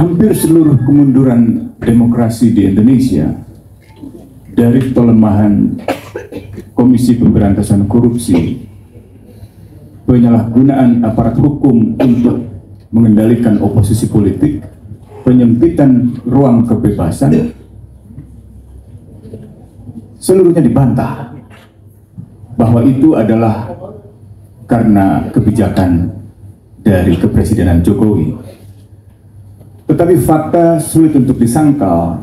hampir seluruh kemunduran demokrasi di Indonesia, dari pelemahan Komisi Pemberantasan Korupsi, penyalahgunaan aparat hukum untuk mengendalikan oposisi politik, penyempitan ruang kebebasan, seluruhnya dibantah bahwa itu adalah karena kebijakan dari kepresidenan Jokowi. Tetapi fakta sulit untuk disangkal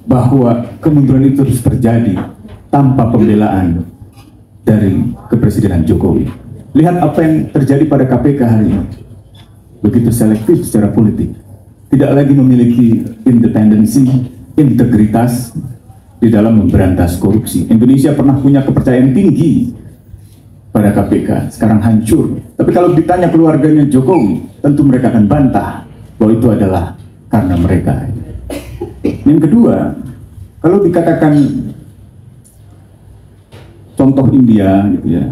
bahwa kemunduran itu terus terjadi tanpa pembelaan dari kepresidenan Jokowi. Lihat apa yang terjadi pada KPK hari ini. Begitu selektif secara politik. Tidak lagi memiliki independensi, integritas di dalam memberantas korupsi. Indonesia pernah punya kepercayaan tinggi pada KPK, sekarang hancur. Tapi kalau ditanya keluarganya Jokowi, tentu mereka akan bantah bahwa itu adalah karena mereka. Yang kedua, kalau dikatakan contoh India, gitu ya,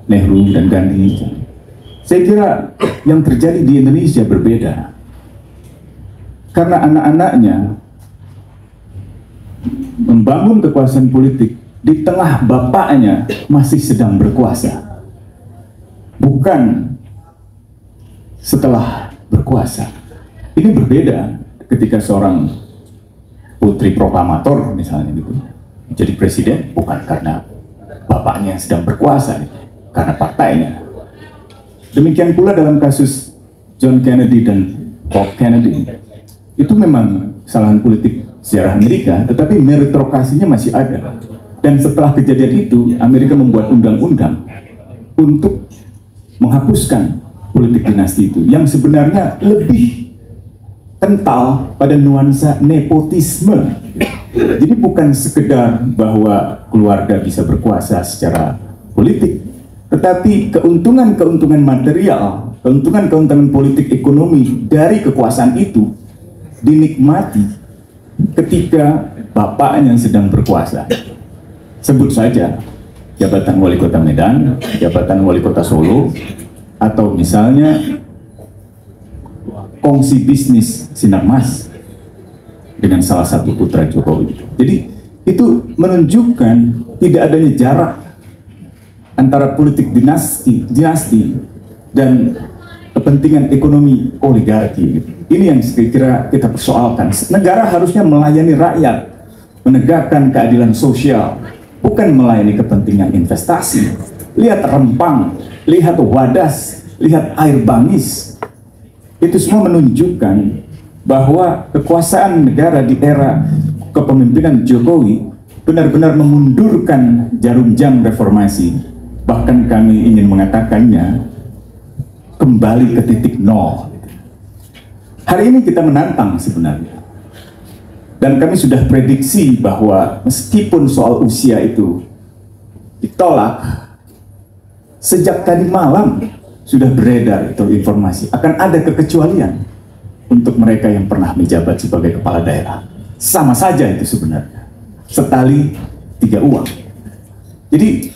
Nehru dan Gandhi, saya kira yang terjadi di Indonesia berbeda. Karena anak-anaknya membangun kekuasaan politik di tengah bapaknya masih sedang berkuasa, bukan setelah berkuasa. Ini berbeda ketika seorang putri proklamator misalnya gitu jadi presiden, bukan karena bapaknya yang sedang berkuasa, karena partainya. Demikian pula dalam kasus John Kennedy dan Bob Kennedy. Itu memang kesalahan politik sejarah Amerika, tetapi meritokrasinya masih ada. Dan setelah kejadian itu, Amerika membuat undang-undang untuk menghapuskan politik dinasti itu, yang sebenarnya lebih kental pada nuansa nepotisme. Jadi bukan sekedar bahwa keluarga bisa berkuasa secara politik, tetapi keuntungan-keuntungan material, keuntungan-keuntungan politik ekonomi dari kekuasaan itu dinikmati ketika bapaknya yang sedang berkuasa. Sebut saja jabatan wali kota Medan, jabatan wali kota Solo, atau misalnya kongsi bisnis Sinarmas dengan salah satu putra Jokowi. Jadi itu menunjukkan tidak adanya jarak antara politik dinasti dan kepentingan ekonomi oligarki. Ini yang saya kira kita persoalkan. Negara harusnya melayani rakyat, menegakkan keadilan sosial, bukan melayani kepentingan investasi. Lihat Rempang, lihat Wadas, lihat Air Bangis. Itu semua menunjukkan bahwa kekuasaan negara di era kepemimpinan Jokowi benar-benar memundurkan jarum jam reformasi. Bahkan kami ingin mengatakannya kembali ke titik nol. Hari ini kita menantang sebenarnya. Dan kami sudah prediksi bahwa meskipun soal usia itu ditolak, sejak tadi malam sudah beredar itu informasi akan ada kekecualian untuk mereka yang pernah menjabat sebagai kepala daerah. Sama saja itu sebenarnya, setali tiga uang. Jadi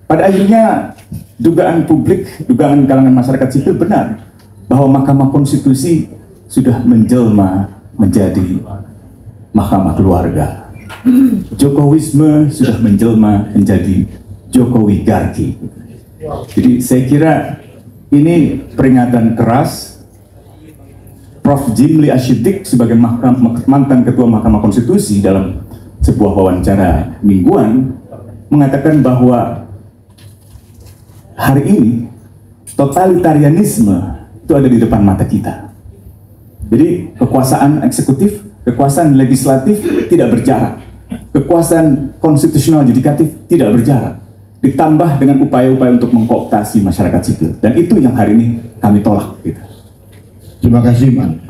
pada akhirnya dugaan publik, dugaan kalangan masyarakat sipil benar bahwa Mahkamah Konstitusi sudah menjelma menjadi Mahkamah Keluarga. Jokowisme sudah menjelma menjadi Jokowi Garki. Jadi saya kira ini peringatan keras. Prof. Jimli Ashidik sebagai mantan Ketua Mahkamah Konstitusi dalam sebuah wawancara mingguan mengatakan bahwa hari ini totalitarianisme itu ada di depan mata kita. Jadi kekuasaan eksekutif, kekuasaan legislatif tidak berjarak, kekuasaan konstitusional yudikatif tidak berjarak, ditambah dengan upaya-upaya untuk mengkooptasi masyarakat sipil. Dan itu yang hari ini kami tolak. Terima kasih, Man.